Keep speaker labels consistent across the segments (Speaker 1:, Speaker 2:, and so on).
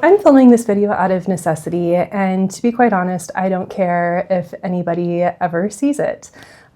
Speaker 1: I'm filming this video out of necessity, and to be quite honest, I don't care if anybody ever sees it.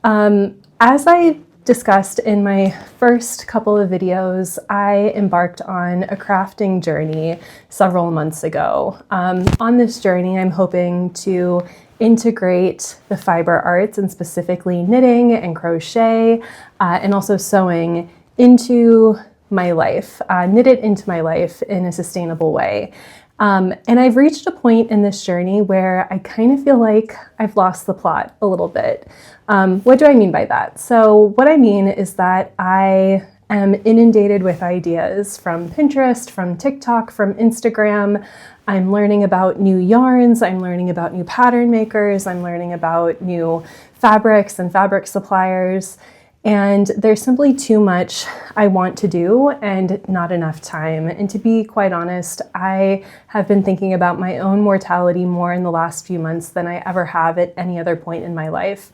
Speaker 1: As I discussed in my first couple of videos, I embarked on a crafting journey several months ago. On this journey, I'm hoping to integrate the fiber arts, and specifically knitting and crochet, and also sewing into my life, knit it into my life in a sustainable way. And I've reached a point in this journey where I kind of feel like I've lost the plot a little bit. What do I mean by that? So what I mean is that I am inundated with ideas from Pinterest, from TikTok, from Instagram. I'm learning about new yarns, I'm learning about new pattern makers, I'm learning about new fabrics and fabric suppliers. And there's simply too much I want to do and not enough time. And to be quite honest, I have been thinking about my own mortality more in the last few months than I ever have at any other point in my life.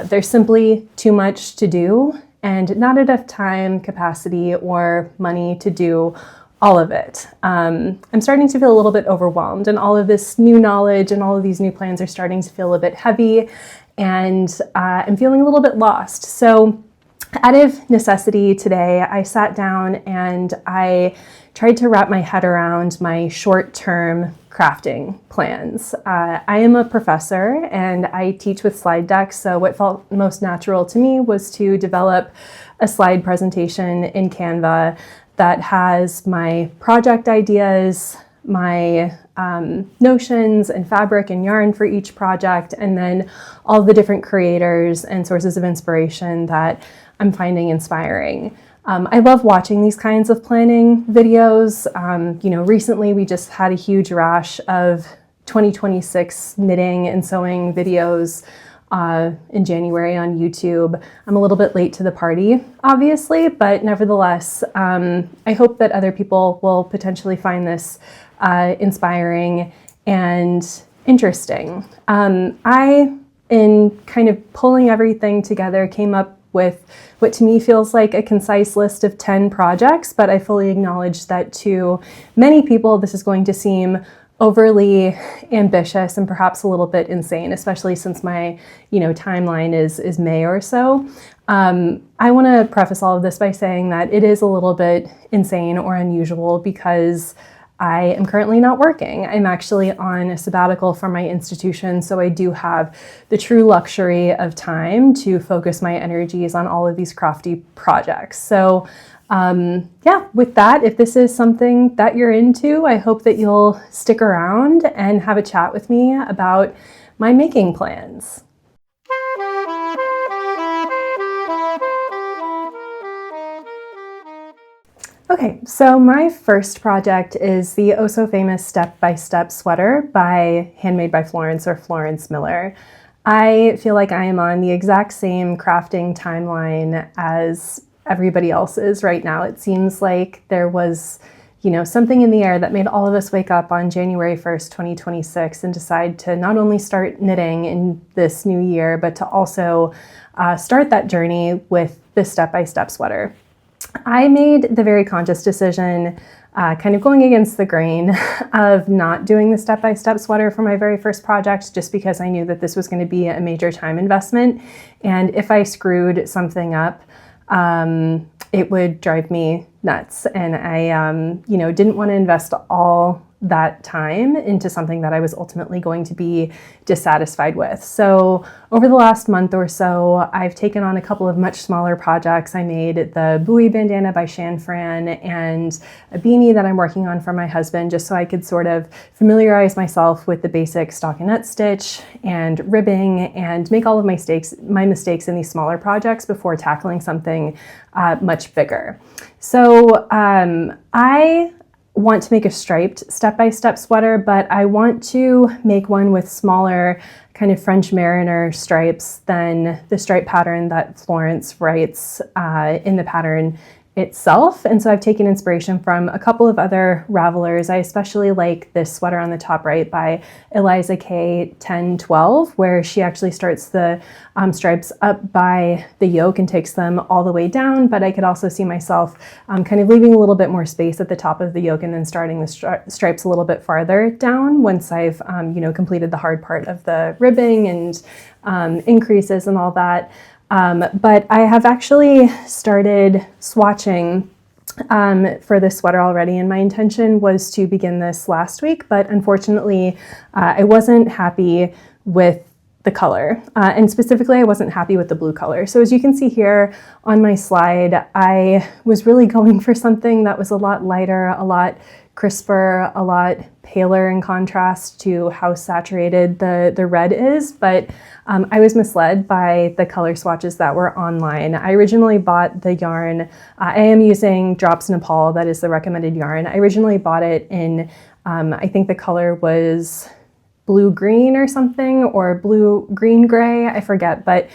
Speaker 1: There's simply too much to do and not enough time, capacity, or money to do all of it. I'm starting to feel a little bit overwhelmed, and all of this new knowledge and all of these new plans are starting to feel a bit heavy, and I'm feeling a little bit lost. So out of necessity today, I sat down and I tried to wrap my head around my short-term crafting plans. I am a professor and I teach with slide decks, so what felt most natural to me was to develop a slide presentation in Canva that has my project ideas, my notions and fabric and yarn for each project, and then all the different creators and sources of inspiration that I'm finding inspiring. I love watching these kinds of planning videos. Recently we just had a huge rash of 2026 knitting and sewing videos in January on YouTube. I'm a little bit late to the party, obviously, but nevertheless, I hope that other people will potentially find this inspiring and interesting. I, in kind of pulling everything together, came up with what to me feels like a concise list of 10 projects, but I fully acknowledge that to many people this is going to seem overly ambitious and perhaps a little bit insane, especially since my timeline is May or so. I want to preface all of this by saying that it is a little bit insane or unusual because I am currently not working. I'm actually on a sabbatical from my institution, so I do have the true luxury of time to focus my energies on all of these crafty projects. So with that, if this is something that you're into, I hope that you'll stick around and have a chat with me about my making plans. Okay, so my first project is the oh so famous step-by-step sweater by Handmade by Florence or Florence Miller. I feel like I am on the exact same crafting timeline as everybody else is right now. It seems like there was, something in the air that made all of us wake up on January 1st, 2026 and decide to not only start knitting in this new year, but to also start that journey with the step-by-step sweater. I made the very conscious decision, kind of going against the grain, of not doing the step-by-step sweater for my very first project, just because I knew that this was going to be a major time investment. And if I screwed something up, it would drive me nuts. And I, didn't want to invest all that time into something that I was ultimately going to be dissatisfied with. So over the last month or so, I've taken on a couple of much smaller projects. I made the buoy bandana by Shan Fran and a beanie that I'm working on for my husband, just so I could sort of familiarize myself with the basic stockinette stitch and ribbing and make all of my mistakes in these smaller projects before tackling something much bigger. So I want to make a striped step-by-step sweater, but I want to make one with smaller kind of French mariner stripes than the stripe pattern that Florence writes in the pattern itself. And so I've taken inspiration from a couple of other ravelers. I especially like this sweater on the top right by Eliza K 1012, where she actually starts the stripes up by the yoke and takes them all the way down. But I could also see myself kind of leaving a little bit more space at the top of the yoke and then starting the stripes a little bit farther down once I've completed the hard part of the ribbing and increases and all that. But I have actually started swatching for this sweater already, and my intention was to begin this last week, but unfortunately I wasn't happy with the color, and specifically I wasn't happy with the blue color. So as you can see here on my slide, I was really going for something that was a lot lighter, a lot crisper, a lot paler in contrast to how saturated the red is, but I was misled by the color swatches that were online. I originally bought the yarn, I am using Drops Nepal, that is the recommended yarn. I originally bought it in, I think the color was blue-green or something, or blue-green-gray, I forget, but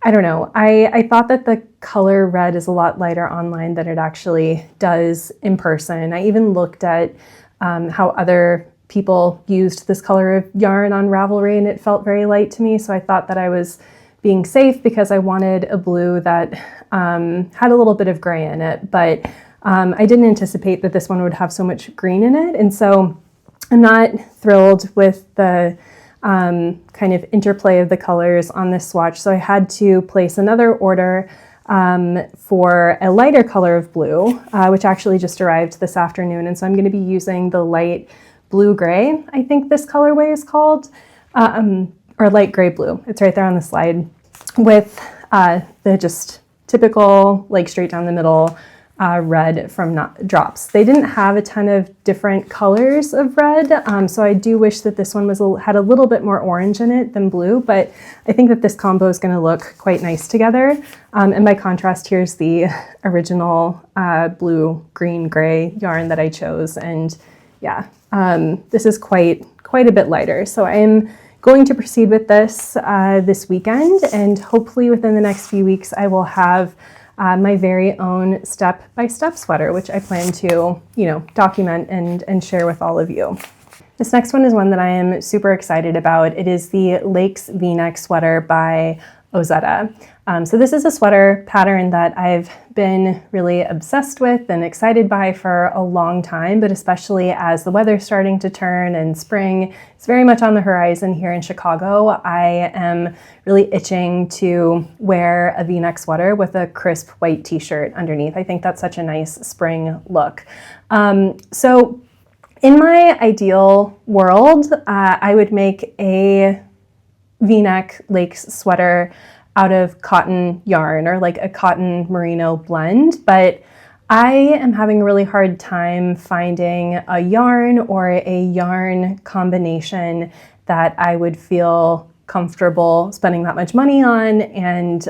Speaker 1: I don't know. I thought that the color red is a lot lighter online than it actually does in person. I even looked at how other people used this color of yarn on Ravelry, and it felt very light to me. So I thought that I was being safe because I wanted a blue that had a little bit of gray in it. But I didn't anticipate that this one would have so much green in it. And so I'm not thrilled with the kind of interplay of the colors on this swatch. So I had to place another order for a lighter color of blue, which actually just arrived this afternoon. And so I'm going to be using the light blue-gray, I think this colorway is called, or light gray blue. It's right there on the slide, with the just typical, like straight down the middle red from Drops. They didn't have a ton of different colors of red, so I do wish that this one had a little bit more orange in it than blue, but I think that this combo is going to look quite nice together. And by contrast, here's the original blue, green, gray yarn that I chose, and yeah, this is quite a bit lighter. So I am going to proceed with this this weekend, and hopefully within the next few weeks I will have my very own step-by-step sweater, which I plan to, document and share with all of you. This next one is one that I am super excited about. It is the Lakes V-neck sweater by Ozetta. So this is a sweater pattern that I've been really obsessed with and excited by for a long time, but especially as the weather's starting to turn and spring is very much on the horizon here in Chicago, I am really itching to wear a V-neck sweater with a crisp white t-shirt underneath. I think that's such a nice spring look. So in my ideal world, I would make a V-neck Lakes sweater out of cotton yarn, or like a cotton merino blend, but I am having a really hard time finding a yarn or a yarn combination that I would feel comfortable spending that much money on and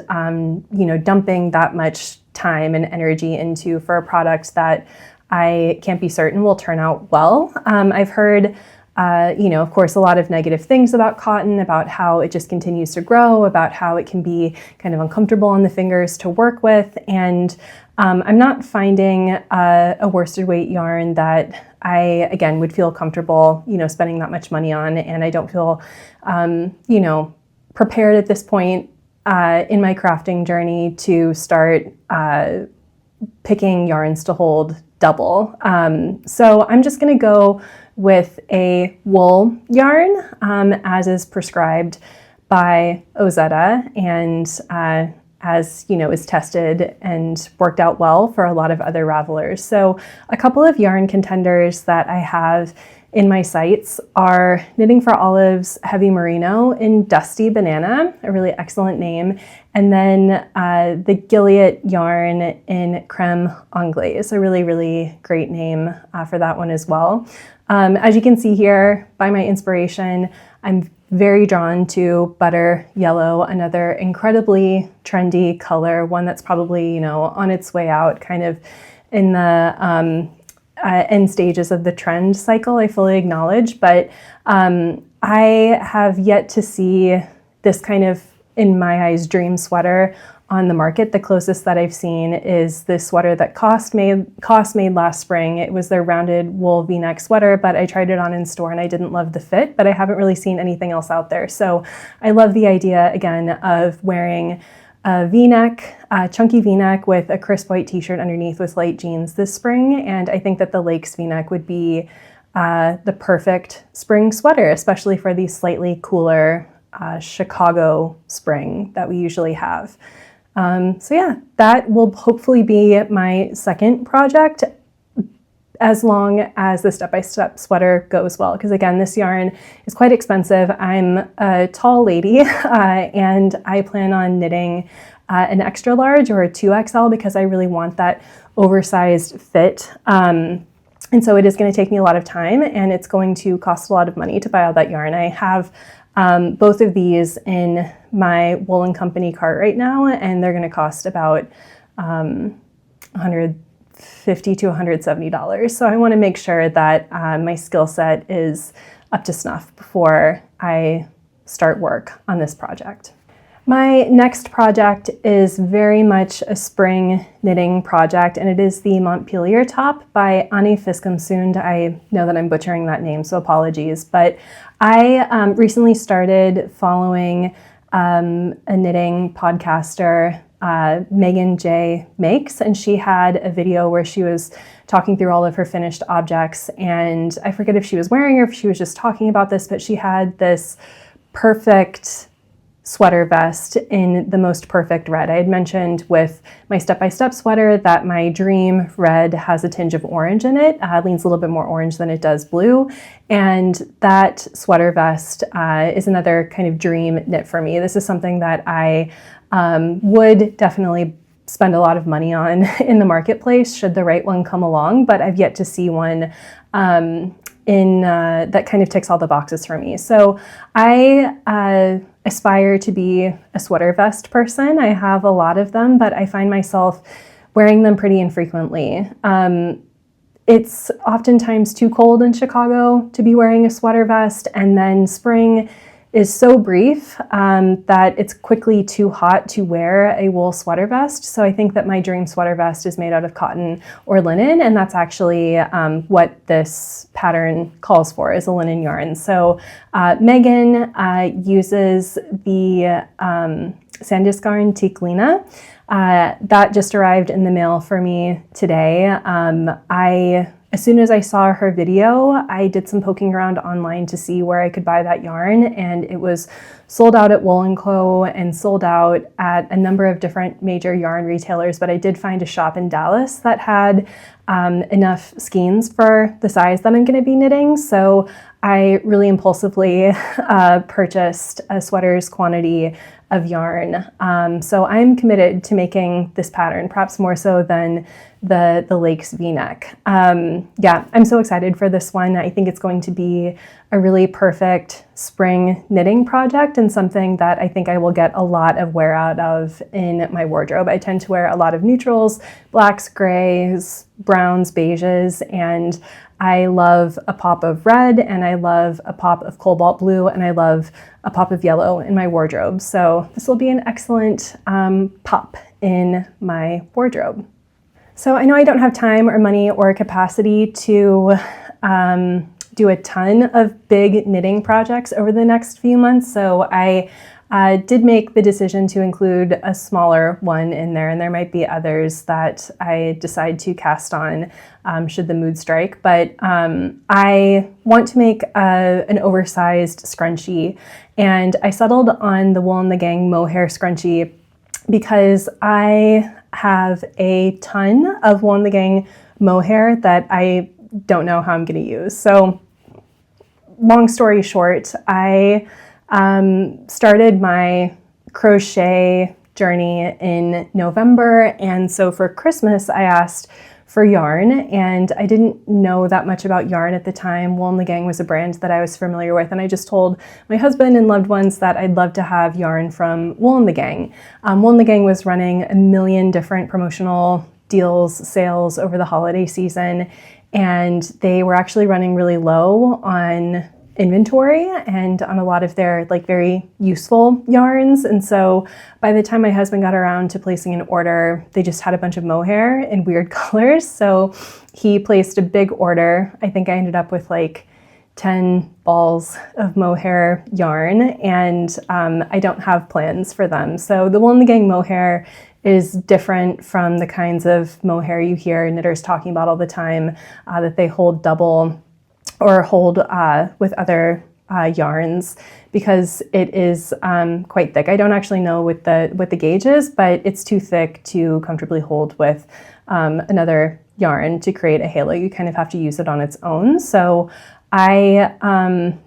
Speaker 1: dumping that much time and energy into for a product that I can't be certain will turn out well. I've heard of course, a lot of negative things about cotton, about how it just continues to grow, about how it can be kind of uncomfortable on the fingers to work with. And I'm not finding a worsted weight yarn that I, again, would feel comfortable, spending that much money on. And I don't feel, prepared at this point in my crafting journey to start picking yarns to hold double. So I'm just going to go with a wool yarn as is prescribed by Ozetta, and as is tested and worked out well for a lot of other ravelers. So a couple of yarn contenders that I have in my sights are Knitting for Olive's Heavy Merino in Dusty Banana, a really excellent name, and then the Gilead yarn in Creme Anglaise, a really, really great name for that one as well. As you can see here by my inspiration, I'm very drawn to Butter Yellow, another incredibly trendy color, one that's probably, on its way out, kind of in the end stages of the trend cycle, I fully acknowledge, but I have yet to see this kind of, in my eyes, dream sweater on the market. The closest that I've seen is this sweater that Cost made last spring. It was their rounded wool v-neck sweater, but I tried it on in store and I didn't love the fit, but I haven't really seen anything else out there. So I love the idea, again, of wearing a v-neck, a chunky v-neck with a crisp white t-shirt underneath with light jeans this spring. And I think that the Lakes v-neck would be the perfect spring sweater, especially for the slightly cooler Chicago spring that we usually have. So yeah, that will hopefully be my second project, as long as the step-by-step sweater goes well. Because again, this yarn is quite expensive. I'm a tall lady and I plan on knitting an extra large or a 2XL because I really want that oversized fit. And so it is going to take me a lot of time and it's going to cost a lot of money to buy all that yarn. I have both of these in my Wool & Company cart right now, and they're going to cost about $150 to $170. So I want to make sure that my skill set is up to snuff before I start work on this project. My next project is very much a spring knitting project, and it is the Montpelier top by Annie Fiskumsund. I know that I'm butchering that name, so apologies. But I recently started following a knitting podcaster, Megan J. Makes, and she had a video where she was talking through all of her finished objects. And I forget if she was wearing or if she was just talking about this, but she had this perfect sweater vest in the most perfect red. I had mentioned with my step-by-step sweater that my dream red has a tinge of orange in it, leans a little bit more orange than it does blue. And that sweater vest is another kind of dream knit for me. This is something that I would definitely spend a lot of money on in the marketplace should the right one come along, but I've yet to see one that kind of ticks all the boxes for me. So I aspire to be a sweater vest person. I have a lot of them, but I find myself wearing them pretty infrequently. It's oftentimes too cold in Chicago to be wearing a sweater vest, and then spring is so brief that it's quickly too hot to wear a wool sweater vest. So I think that my dream sweater vest is made out of cotton or linen, and that's actually what this pattern calls for, is a linen yarn. So Megan uses the Sandisgarn Tiklina. That just arrived in the mail for me today. As soon as I saw her video, I did some poking around online to see where I could buy that yarn, and it was sold out at Wool & Co. and sold out at a number of different major yarn retailers, but I did find a shop in Dallas that had enough skeins for the size that I'm going to be knitting, so I really impulsively purchased a sweater's quantity of yarn. So I'm committed to making this pattern, perhaps more so than the Lakes v-neck. Yeah, I'm so excited for this one. I think it's going to be a really perfect spring knitting project and something that I think I will get a lot of wear out of in my wardrobe. I tend to wear a lot of neutrals, blacks, grays, browns, beiges, and I love a pop of red, and I love a pop of cobalt blue, and I love a pop of yellow in my wardrobe. So this will be an excellent pop in my wardrobe. So I know I don't have time or money or capacity to do a ton of big knitting projects over the next few months. So I did make the decision to include a smaller one in there, and there might be others that I decide to cast on should the mood strike. But I want to make an oversized scrunchie, and I settled on the Wool & the Gang mohair scrunchie because I have a ton of Wool & the Gang mohair that I don't know how I'm going to use. So long story short, I started my crochet journey in November, and so for Christmas I asked for yarn, and I didn't know that much about yarn at the time. Wool & the Gang was a brand that I was familiar with, and I just told my husband and loved ones that I'd love to have yarn from Wool & the Gang. Wool & the Gang was running a million different promotional deals, sales over the holiday season, and they were actually running really low on inventory and on a lot of their like very useful yarns. And so by the time my husband got around to placing an order, they just had a bunch of mohair in weird colors. So he placed a big order. I think I ended up with like 10 balls of mohair yarn, and I don't have plans for them. So the Wool and the Gang mohair is different from the kinds of mohair you hear knitters talking about all the time, that they hold double or hold with other yarns, because it is quite thick. I don't actually know what the gauge is, but it's too thick to comfortably hold with another yarn to create a halo. You kind of have to use it on its own. So I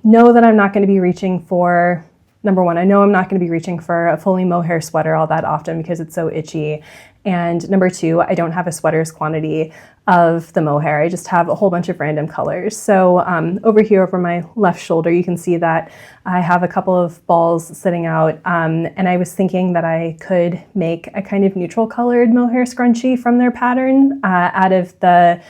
Speaker 1: know that I'm not going to be reaching for, number one, I know I'm not going to be reaching for a fully mohair sweater all that often because it's so itchy. And number two, I don't have a sweater's quantity of the mohair. I just have a whole bunch of random colors. So over here over my left shoulder, you can see that I have a couple of balls sitting out. And I was thinking that I could make a kind of neutral colored mohair scrunchie from their pattern out of the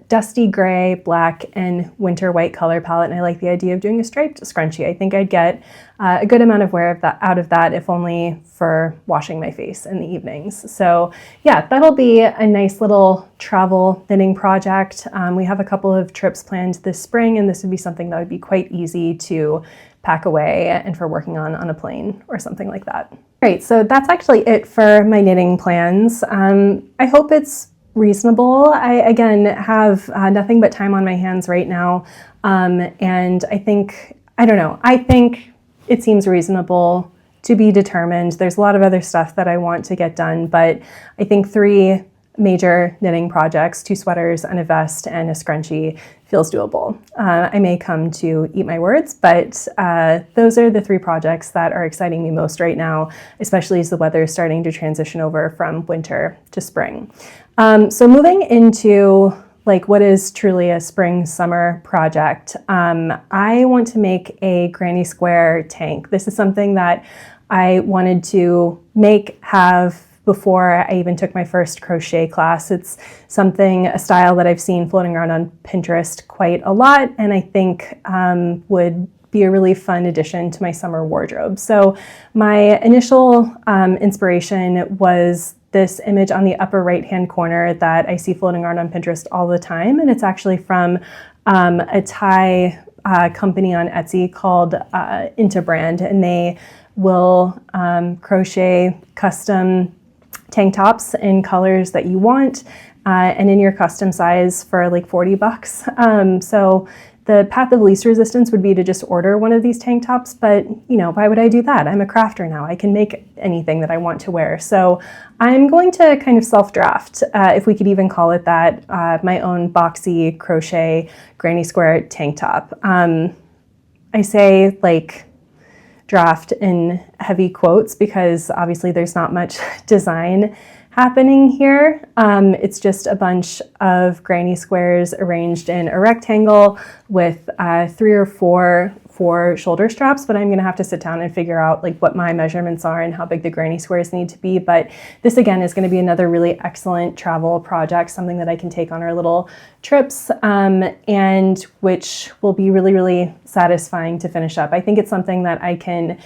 Speaker 1: dusty gray, black, and winter white color palette. And I like the idea of doing a striped scrunchie. I think I'd get a good amount of wear out of that, if only for washing my face in the evenings. So yeah, that'll be a nice little travel knitting project. We have a couple of trips planned this spring, and this would be something that would be quite easy to pack away and for working on a plane or something like that. All right, so that's actually it for my knitting plans. I hope it's reasonable. I, again, have nothing but time on my hands right now. And I think it seems reasonable to be determined. There's a lot of other stuff that I want to get done, but I think 3 major knitting projects, 2 sweaters and a vest and a scrunchie, feels doable. I may come to eat my words, but those are the 3 projects that are exciting me most right now, especially as the weather is starting to transition over from winter to spring. So moving into like what is truly a spring-summer project, I want to make a granny square tank. This is something that I wanted to have before I even took my first crochet class. It's a style that I've seen floating around on Pinterest quite a lot, and I think would be a really fun addition to my summer wardrobe. So my initial inspiration was this image on the upper right-hand corner that I see floating around on Pinterest all the time, and it's actually from a Thai company on Etsy called Inta Brand, and they will crochet custom tank tops in colors that you want and in your custom size for like $40. So the path of least resistance would be to just order one of these tank tops, but why would I do that? I'm a crafter now. I can make anything that I want to wear. So I'm going to kind of self-draft, if we could even call it that, my own boxy crochet granny square tank top. I say like draft in heavy quotes because obviously there's not much design happening here. It's just a bunch of granny squares arranged in a rectangle with 3 or 4 shoulder straps, but I'm gonna have to sit down and figure out like what my measurements are and how big the granny squares need to be. But this again is gonna be another really excellent travel project, something that I can take on our little trips, and which will be really, really satisfying to finish up. I think it's something that I can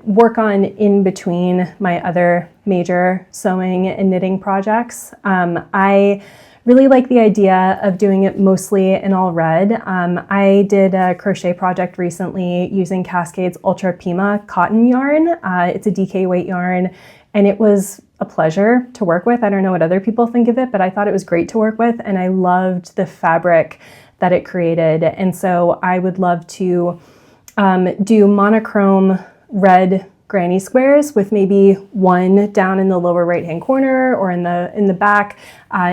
Speaker 1: work on in between my other major sewing and knitting projects. I really like the idea of doing it mostly in all red. I did a crochet project recently using Cascade's Ultra Pima cotton yarn. It's a DK weight yarn, and it was a pleasure to work with. I don't know what other people think of it, but I thought it was great to work with, and I loved the fabric that it created. And so I would love to do monochrome red granny squares with maybe one down in the lower right hand corner or in the back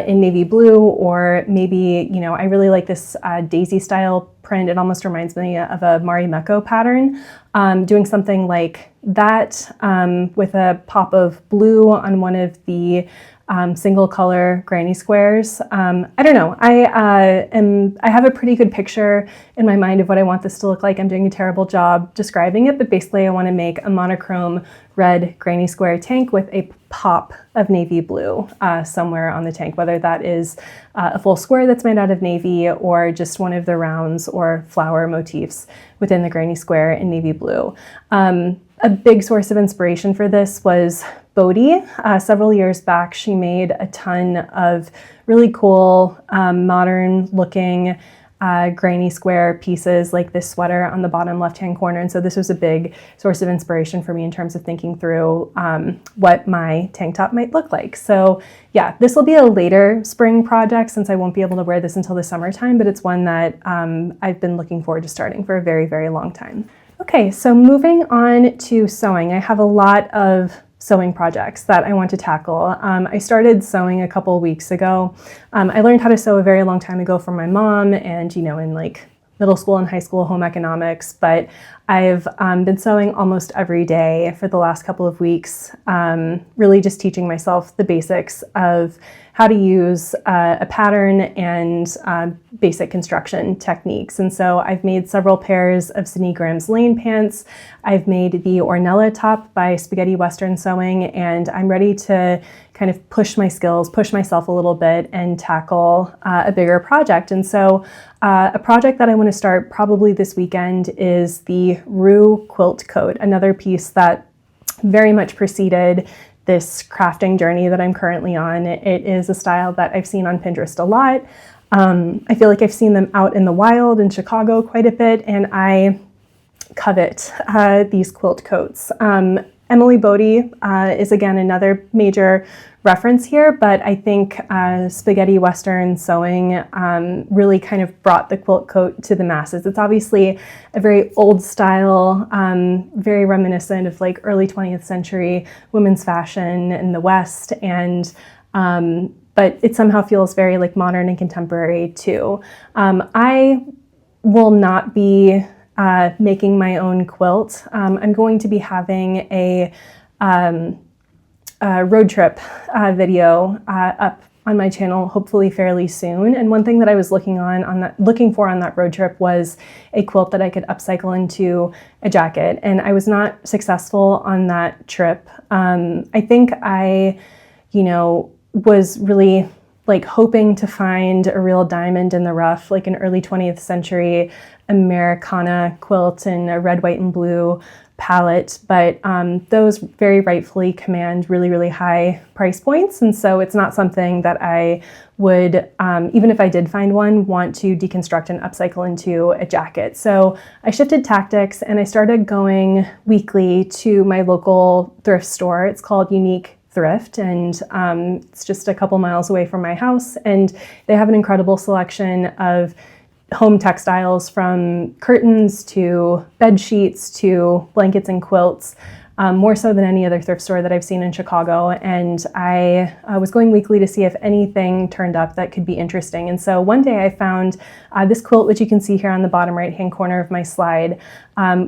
Speaker 1: in navy blue, or maybe, I really like this daisy style print. It almost reminds me of a Marimekko pattern. Doing something like that with a pop of blue on one of the single color granny squares. I don't know. I have a pretty good picture in my mind of what I want this to look like. I'm doing a terrible job describing it, but basically I want to make a monochrome red granny square tank with a pop of navy blue somewhere on the tank, whether that is a full square that's made out of navy or just one of the rounds or flower motifs within the granny square in navy blue. A big source of inspiration for this was Bodhi. Several years back, she made a ton of really cool, modern looking granny square pieces like this sweater on the bottom left-hand corner. And so this was a big source of inspiration for me in terms of thinking through what my tank top might look like. So yeah, this will be a later spring project since I won't be able to wear this until the summertime, but it's one that I've been looking forward to starting for a very, very long time. Okay, so moving on to sewing. I have a lot of sewing projects that I want to tackle. I started sewing a couple weeks ago. I learned how to sew a very long time ago from my mom and, in like middle school and high school home economics, but I've been sewing almost every day for the last couple of weeks, really just teaching myself the basics of how to use a pattern and basic construction techniques. And so I've made several pairs of Sydney Graham's Lane pants. I've made the Ornella top by Spaghetti Western Sewing, and I'm ready to kind of push my skills, push myself a little bit and tackle a bigger project. And so a project that I want to start probably this weekend is the Rue quilt coat, another piece that very much preceded this crafting journey that I'm currently on. It is a style that I've seen on Pinterest a lot. I feel like I've seen them out in the wild in Chicago quite a bit, and I covet these quilt coats. Emily Bodie is again another major reference here, but I think Spaghetti Western Sewing really kind of brought the quilt coat to the masses. It's obviously a very old style, very reminiscent of like early 20th century women's fashion in the West, and but it somehow feels very like modern and contemporary too. I will not be making my own quilt. I'm going to be having a road trip video up on my channel hopefully fairly soon. And one thing that I was looking for on that road trip was a quilt that I could upcycle into a jacket. And I was not successful on that trip. I think I, was really like hoping to find a real diamond in the rough, like an early 20th century Americana quilt in a red, white, and blue palette, but those very rightfully command really, really high price points. And so it's not something that I would, even if I did find one, want to deconstruct and upcycle into a jacket. So I shifted tactics and I started going weekly to my local thrift store. It's called Unique Thrift, and it's just a couple miles away from my house, and they have an incredible selection of home textiles, from curtains to bed sheets to blankets and quilts, more so than any other thrift store that I've seen in Chicago. And I was going weekly to see if anything turned up that could be interesting. And so one day I found this quilt, which you can see here on the bottom right-hand corner of my slide,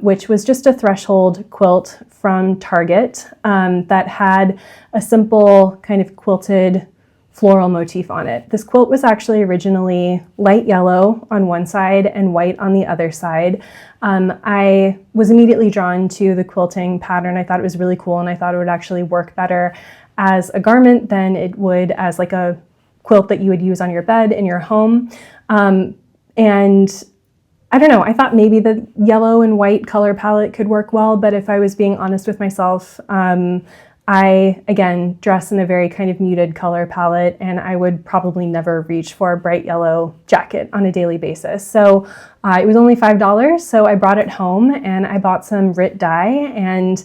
Speaker 1: which was just a threshold quilt from Target that had a simple kind of quilted floral motif on it. This quilt was actually originally light yellow on one side and white on the other side. I was immediately drawn to the quilting pattern. I thought it was really cool, and I thought it would actually work better as a garment than it would as like a quilt that you would use on your bed in your home. And I don't know, I thought maybe the yellow and white color palette could work well, but if I was being honest with myself, I, again, dress in a very kind of muted color palette, and I would probably never reach for a bright yellow jacket on a daily basis. So it was only $5, so I brought it home and I bought some RIT dye and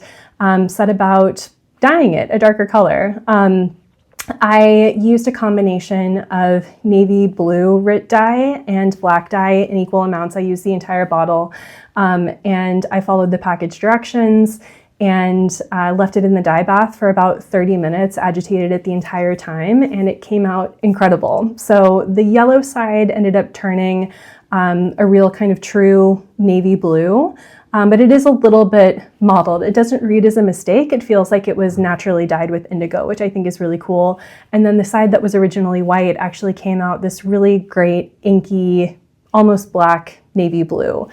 Speaker 1: set about dyeing it a darker color. I used a combination of navy blue RIT dye and black dye in equal amounts. I used the entire bottle, and I followed the package directions and left it in the dye bath for about 30 minutes, agitated it the entire time, and it came out incredible. So the yellow side ended up turning a real kind of true navy blue, but it is a little bit mottled. It doesn't read as a mistake. It feels like it was naturally dyed with indigo, which I think is really cool. And then the side that was originally white actually came out this really great inky, almost black navy blue.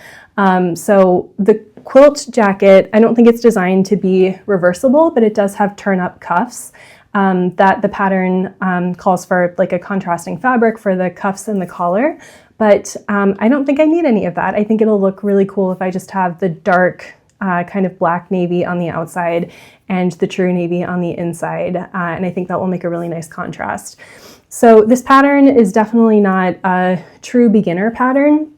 Speaker 1: So the quilt jacket, I don't think it's designed to be reversible, but it does have turn-up cuffs. That the pattern calls for like a contrasting fabric for the cuffs and the collar, but I don't think I need any of that. I think it'll look really cool if I just have the dark kind of black navy on the outside and the true navy on the inside, and I think that will make a really nice contrast. So this pattern is definitely not a true beginner pattern.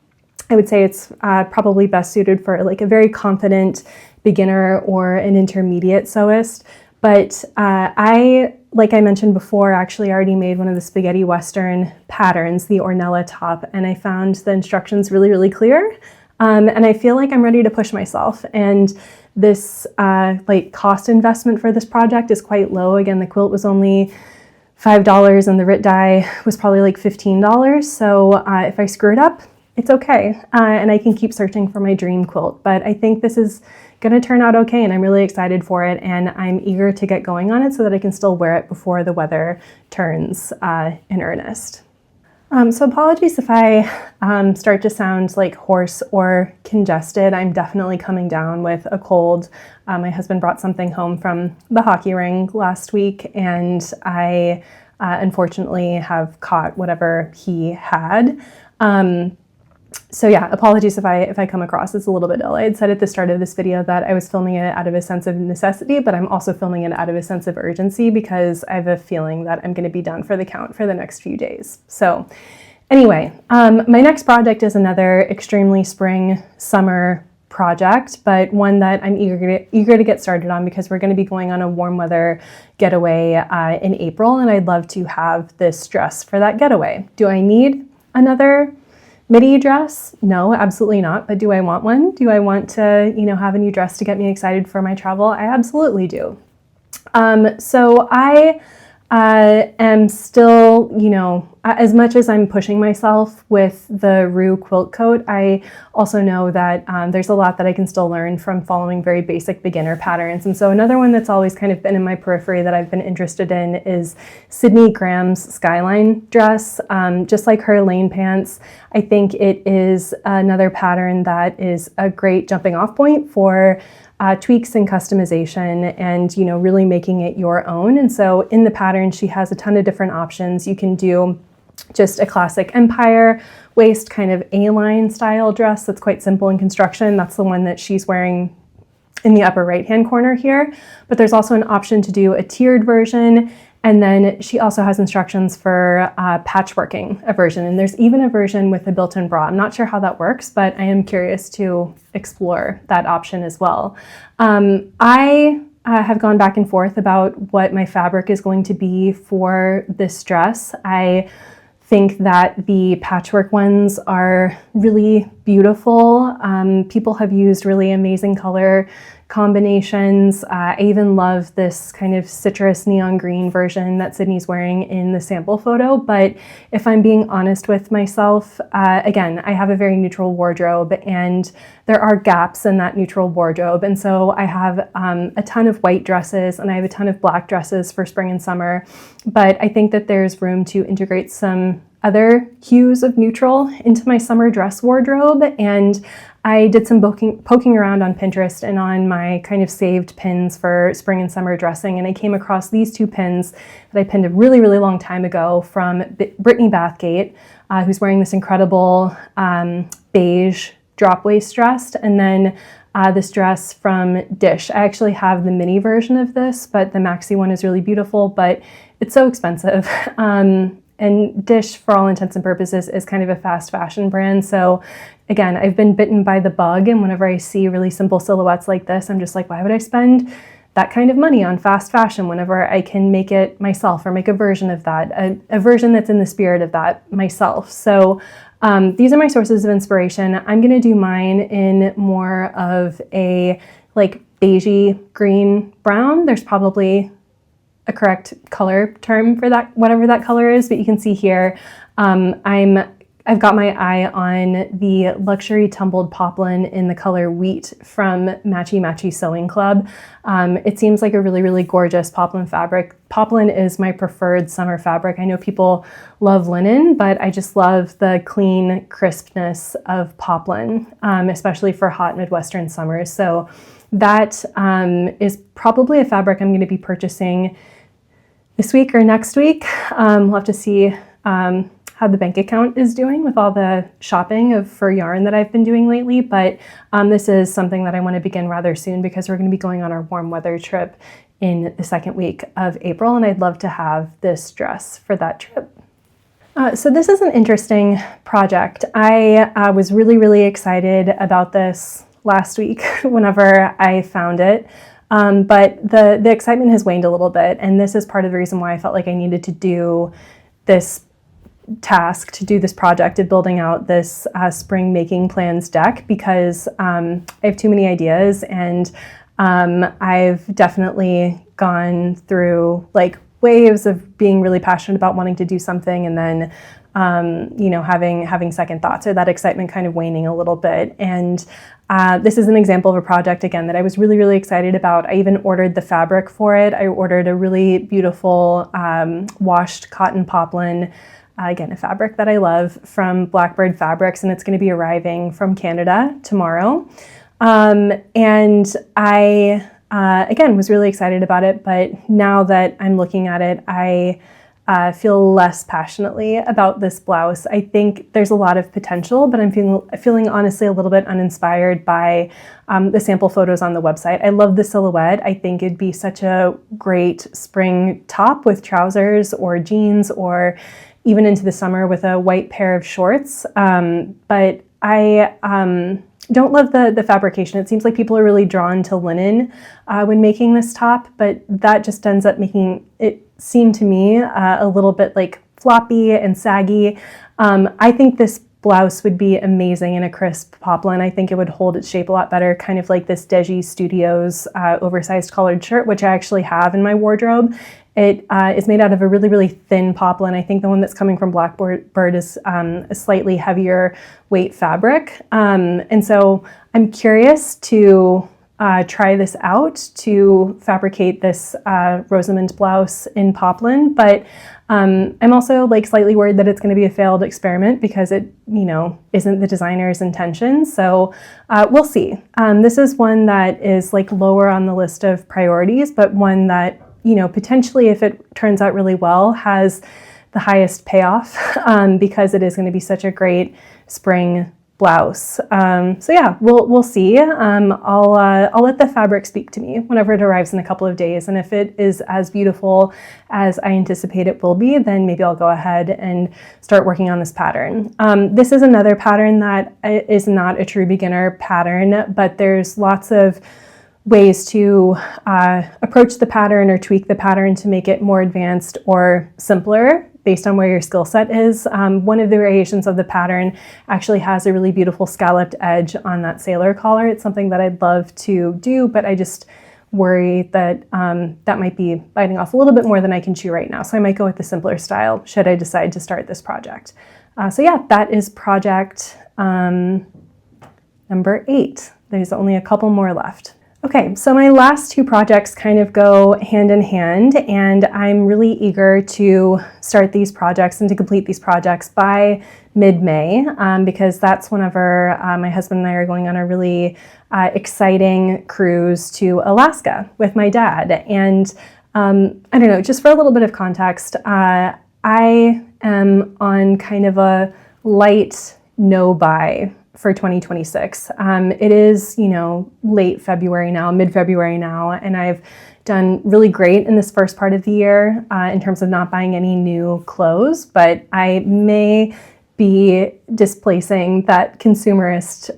Speaker 1: I would say it's probably best suited for like a very confident beginner or an intermediate sewist. But like I mentioned before, actually already made one of the spaghetti western patterns, the Ornella top, and I found the instructions really, really clear. And I feel like I'm ready to push myself. And this like cost investment for this project is quite low. Again, the quilt was only $5 and the Rit die was probably like $15. So if I screw it up, it's okay. And I can keep searching for my dream quilt. But I think this is going to turn out okay, and I'm really excited for it, and I'm eager to get going on it so that I can still wear it before the weather turns in earnest. So apologies if I start to sound like hoarse or congested. I'm definitely coming down with a cold. My husband brought something home from the hockey rink last week, and I unfortunately have caught whatever he had. So yeah, apologies if I come across as a little bit ill. I had said at the start of this video that I was filming it out of a sense of necessity, but I'm also filming it out of a sense of urgency because I have a feeling that I'm going to be done for the count for the next few days. So anyway, my next project is another extremely spring, summer project, but one that I'm eager to get started on because we're going to be going on a warm weather getaway in April, and I'd love to have this dress for that getaway. Do I need another midi dress? No, absolutely not. But do I want one? Do I want to, have a new dress to get me excited for my travel? I absolutely do. So I am still, as much as I'm pushing myself with the Rue quilt coat, I also know that there's a lot that I can still learn from following very basic beginner patterns. And so another one that's always kind of been in my periphery that I've been interested in is Sydney Graham's Skyline dress. Just like her lane pants, I think it is another pattern that is a great jumping off point for tweaks and customization and, really making it your own. And so in the pattern, she has a ton of different options. You can do just a classic empire waist kind of A-line style dress that's quite simple in construction. That's the one that she's wearing in the upper right-hand corner here. But there's also an option to do a tiered version. And then she also has instructions for patchworking a version. And there's even a version with a built-in bra. I'm not sure how that works, but I am curious to explore that option as well. I have gone back and forth about what my fabric is going to be for this dress. I think that the patchwork ones are really beautiful. People have used really amazing color combinations. I even love this kind of citrus neon green version that Sydney's wearing in the sample photo. But if I'm being honest with myself, again, I have a very neutral wardrobe and there are gaps in that neutral wardrobe. And so I have a ton of white dresses and I have a ton of black dresses for spring and summer. But I think that there's room to integrate some other hues of neutral into my summer dress wardrobe. And I did some poking around on Pinterest and on my kind of saved pins for spring and summer dressing, and I came across these two pins that I pinned a really, really long time ago from Brittany Bathgate, who's wearing this incredible beige drop waist dress, and then this dress from Dish. I actually have the mini version of this, but the maxi one is really beautiful, but it's so expensive. And Dish, for all intents and purposes, is kind of a fast fashion brand. So again, I've been bitten by the bug, and whenever I see really simple silhouettes like this, I'm just like, why would I spend that kind of money on fast fashion whenever I can make it myself or make a version of that, a version that's in the spirit of that myself. So these are my sources of inspiration. I'm gonna do mine in more of a like beigey green brown. There's probably a correct color term for that, whatever that color is, but you can see here, I'm I've got my eye on the luxury tumbled poplin in the color Wheat from Matchy Matchy Sewing Club. It seems like a really, really gorgeous poplin fabric. Poplin is my preferred summer fabric. I know people love linen, but I just love the clean crispness of poplin, especially for hot Midwestern summers. So that is probably a fabric I'm going to be purchasing this week or next week. We'll have to see how the bank account is doing with all the shopping for yarn that I've been doing lately, but this is something that I want to begin rather soon because we're going to be going on our warm weather trip in the second week of April, and I'd love to have this dress for that trip. So this is an interesting project. I was really, really excited about this last week whenever I found it, but the excitement has waned a little bit, and this is part of the reason why I felt like I needed to do this task, to do this project of building out this spring making plans deck, because I have too many ideas, and I've definitely gone through like waves of being really passionate about wanting to do something, and then having second thoughts, or that excitement kind of waning a little bit. And this is an example of a project, again, that I was really, really excited about. I even ordered the fabric for it. I ordered a really beautiful washed cotton poplin, again, a fabric that I love, from Blackbird Fabrics, and it's going to be arriving from Canada tomorrow. And I, again, was really excited about it, but now that I'm looking at it, I feel less passionately about this blouse. I think there's a lot of potential, but I'm feeling honestly a little bit uninspired by the sample photos on the website. I love the silhouette. I think it'd be such a great spring top with trousers or jeans, or even into the summer with a white pair of shorts. But I don't love the fabrication. It seems like people are really drawn to linen when making this top, but that just ends up making it seem to me a little bit like floppy and saggy. I think this blouse would be amazing in a crisp poplin. I think it would hold its shape a lot better, kind of like this Deji Studios oversized collared shirt, which I actually have in my wardrobe. It is made out of a really, really thin poplin. I think the one that's coming from Blackbird is a slightly heavier weight fabric. And so I'm curious to try this out, to fabricate this Rosamond blouse in poplin, but I'm also like slightly worried that it's going to be a failed experiment because it, isn't the designer's intention. So we'll see. This is one that is like lower on the list of priorities, but one that, potentially, if it turns out really well, has the highest payoff because it is going to be such a great spring blouse. So yeah, we'll see. I'll let the fabric speak to me whenever it arrives in a couple of days, and if it is as beautiful as I anticipate it will be, then maybe I'll go ahead and start working on this pattern. This is another pattern that is not a true beginner pattern, but there's lots of ways to approach the pattern or tweak the pattern to make it more advanced or simpler based on where your skill set is. One of the variations of the pattern actually has a really beautiful scalloped edge on that sailor collar. It's something that I'd love to do, but I just worry that that might be biting off a little bit more than I can chew right now. So I might go with the simpler style should I decide to start this project. So yeah, that is project number 8. There's only a couple more left. Okay, so my last two projects kind of go hand in hand, and I'm really eager to start these projects and to complete these projects by mid-May, because that's whenever my husband and I are going on a really exciting cruise to Alaska with my dad. And I don't know, just for a little bit of context, I am on kind of a light no-buy for 2026. It is, late February now, mid-February now, and I've done really great in this first part of the year in terms of not buying any new clothes, but I may be displacing that consumerist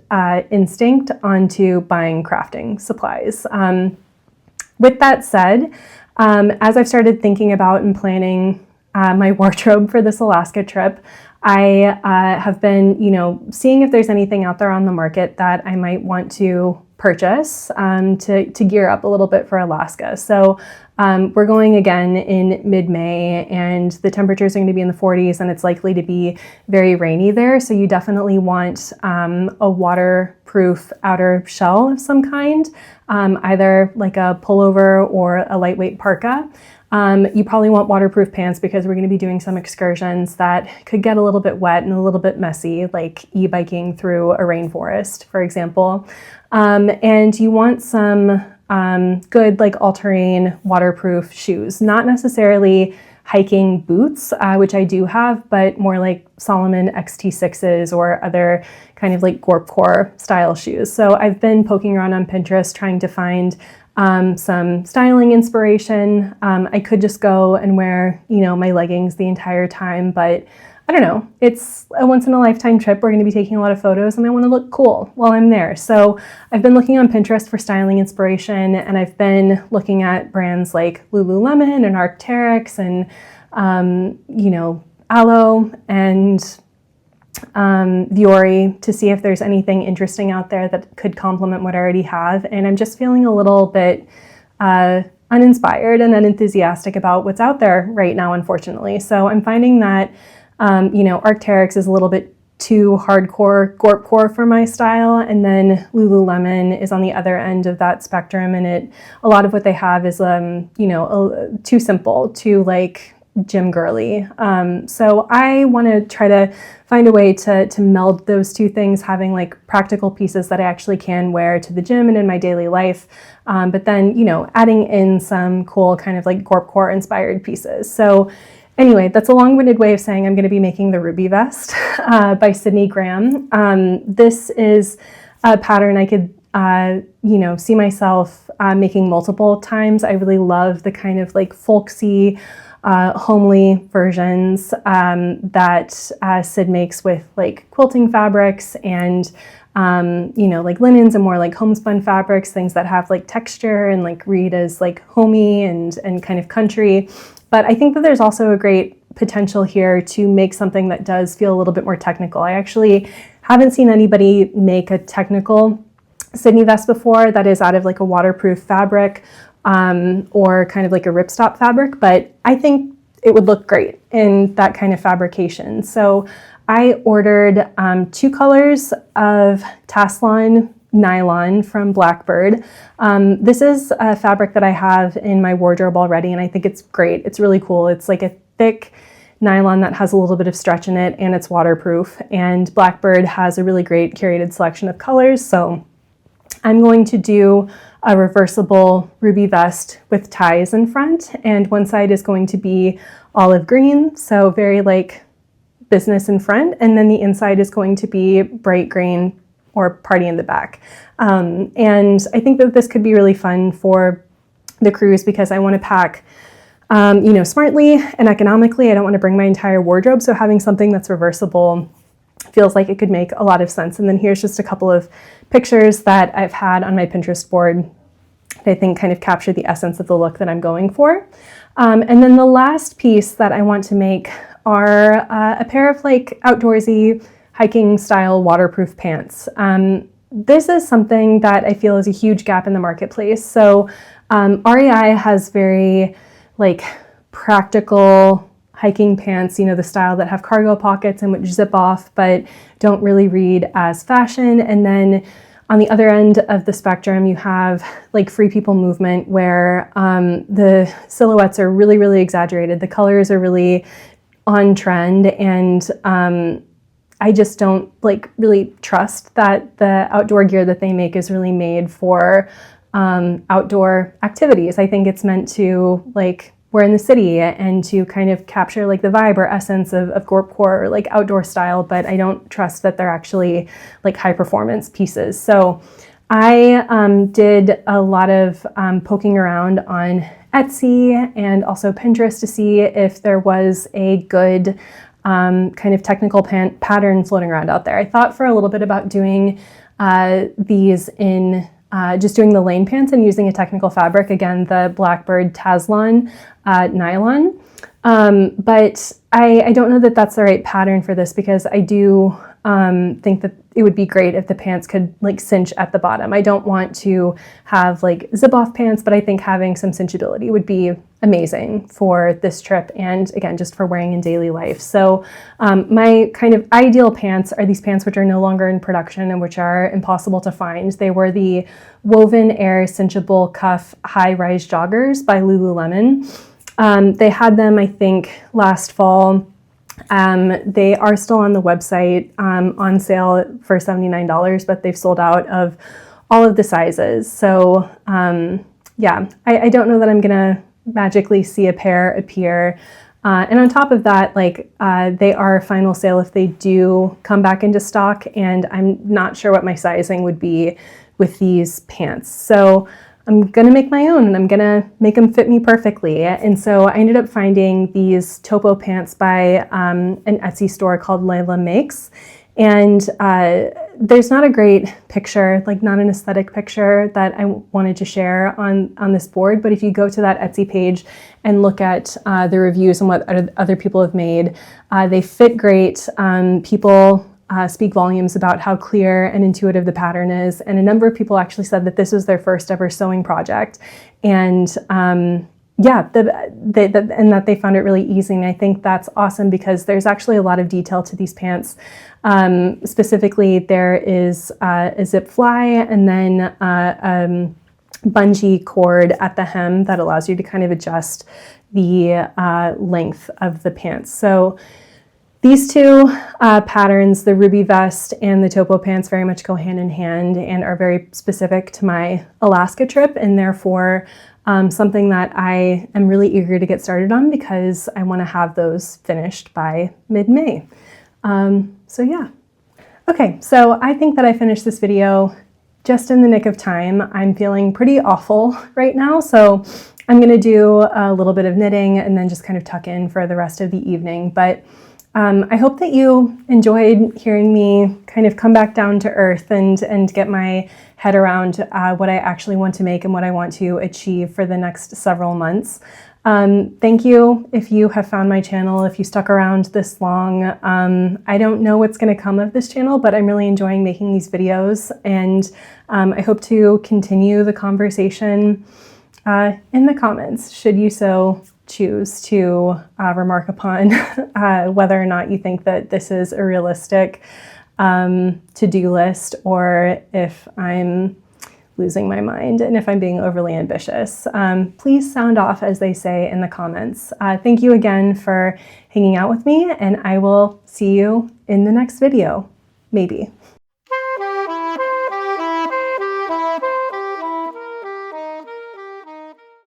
Speaker 1: instinct onto buying crafting supplies. With that said, as I've started thinking about and planning my wardrobe for this Alaska trip, I have been, seeing if there's anything out there on the market that I might want to purchase to gear up a little bit for Alaska. So we're going again in mid-May, and the temperatures are going to be in the 40s, and it's likely to be very rainy there. So you definitely want a waterproof outer shell of some kind, either like a pullover or a lightweight parka. You probably want waterproof pants because we're going to be doing some excursions that could get a little bit wet and a little bit messy, like e-biking through a rainforest, for example. And you want some good like all-terrain waterproof shoes, not necessarily hiking boots, which I do have, but more like Salomon XT6s or other kind of like Gorpcore style shoes. So I've been poking around on Pinterest trying to find some styling inspiration. I could just go and wear, my leggings the entire time, but I don't know. It's a once in a lifetime trip. We're going to be taking a lot of photos and I want to look cool while I'm there. So I've been looking on Pinterest for styling inspiration, and I've been looking at brands like Lululemon and Arc'teryx and, Aloe and Vuori to see if there's anything interesting out there that could complement what I already have. And I'm just feeling a little bit uninspired and unenthusiastic about what's out there right now, unfortunately. So I'm finding that, Arc'teryx is a little bit too hardcore Gorpcore for my style, and then Lululemon is on the other end of that spectrum, and a lot of what they have is too simple, too like gym girly. So I want to try to find a way to meld those two things, having like practical pieces that I actually can wear to the gym and in my daily life, but then adding in some cool kind of like Gorpcore inspired pieces. So anyway, that's a long-winded way of saying I'm going to be making the Ruby Vest by Sydney Graham. This is a pattern I could see myself making multiple times. I really love the kind of like folksy, homely versions that Sid makes with like quilting fabrics and like linens and more like homespun fabrics, things that have like texture and like read as like homey and kind of country. But I think that there's also a great potential here to make something that does feel a little bit more technical. I actually haven't seen anybody make a technical Sydney vest before that is out of like a waterproof fabric or kind of like a ripstop fabric, but I think it would look great in that kind of fabrication. So I ordered 2 colors of Taslon nylon from Blackbird. This is a fabric that I have in my wardrobe already, and I think it's great. It's really cool. It's like a thick nylon that has a little bit of stretch in it, and it's waterproof. And Blackbird has a really great curated selection of colors. So I'm going to do a reversible ruby vest with ties in front, and one side is going to be olive green, so very like business in front, and then the inside is going to be bright green or party in the back. And I think that this could be really fun for the cruise because I want to pack smartly and economically. I don't want to bring my entire wardrobe, so having something that's reversible feels like it could make a lot of sense. And then here's just a couple of pictures that I've had on my Pinterest board that I think kind of capture the essence of the look that I'm going for. And then the last piece that I want to make are a pair of like outdoorsy hiking style waterproof pants. This is something that I feel is a huge gap in the marketplace. So REI has very like practical hiking pants, the style that have cargo pockets and which zip off, but don't really read as fashion. And then on the other end of the spectrum, you have like Free People movement, where the silhouettes are really, really exaggerated. The colors are really on trend, and I just don't like really trust that the outdoor gear that they make is really made for outdoor activities. I think it's meant to like we're in the city and to kind of capture like the vibe or essence of Gorpcore or like outdoor style, but I don't trust that they're actually like high performance pieces. So I did a lot of poking around on Etsy and also Pinterest to see if there was a good kind of technical pattern floating around out there. I thought for a little bit about doing these in just doing the lane pants and using a technical fabric, again, the Blackbird Taslon nylon. But I don't know that that's the right pattern for this because I do think that it would be great if the pants could like cinch at the bottom. I don't want to have like zip off pants, but I think having some cinchability would be amazing for this trip and again, just for wearing in daily life. So my kind of ideal pants are these pants which are no longer in production and which are impossible to find. They were the Woven Air Cinchable Cuff High Rise Joggers by Lululemon. They had them, I think, last fall. They are still on the website on sale for $79, but they've sold out of all of the sizes. So yeah, I don't know that I'm gonna magically see a pair appear. And on top of that, like they are final sale if they do come back into stock, and I'm not sure what my sizing would be with these pants. So I'm gonna make my own and I'm gonna make them fit me perfectly. And so I ended up finding these topo pants by an Etsy store called Layla Makes. And there's not a great picture, like not an aesthetic picture that I wanted to share on this board, but if you go to that Etsy page and look at the reviews and what other people have made, they fit great. People speak volumes about how clear and intuitive the pattern is. And a number of people actually said that this was their first ever sewing project. And yeah, and that they found it really easy. And I think that's awesome because there's actually a lot of detail to these pants. Specifically, there is a zip fly and then bungee cord at the hem that allows you to kind of adjust the length of the pants. So these two patterns, the Ruby Vest and the Topo Pants, very much go hand in hand and are very specific to my Alaska trip, and therefore something that I am really eager to get started on because I want to have those finished by mid-May. So yeah. Okay, so I think that I finished this video just in the nick of time. I'm feeling pretty awful right now, so I'm going to do a little bit of knitting and then just kind of tuck in for the rest of the evening. But I hope that you enjoyed hearing me kind of come back down to earth and get my head around what I actually want to make and what I want to achieve for the next several months. Thank you if you have found my channel, if you stuck around this long. I don't know what's going to come of this channel, but I'm really enjoying making these videos, and I hope to continue the conversation in the comments, should you so choose to remark upon whether or not you think that this is a realistic to-do list, or if I'm losing my mind and if I'm being overly ambitious. Please sound off, as they say, in the comments. Thank you again for hanging out with me, and I will see you in the next video, maybe.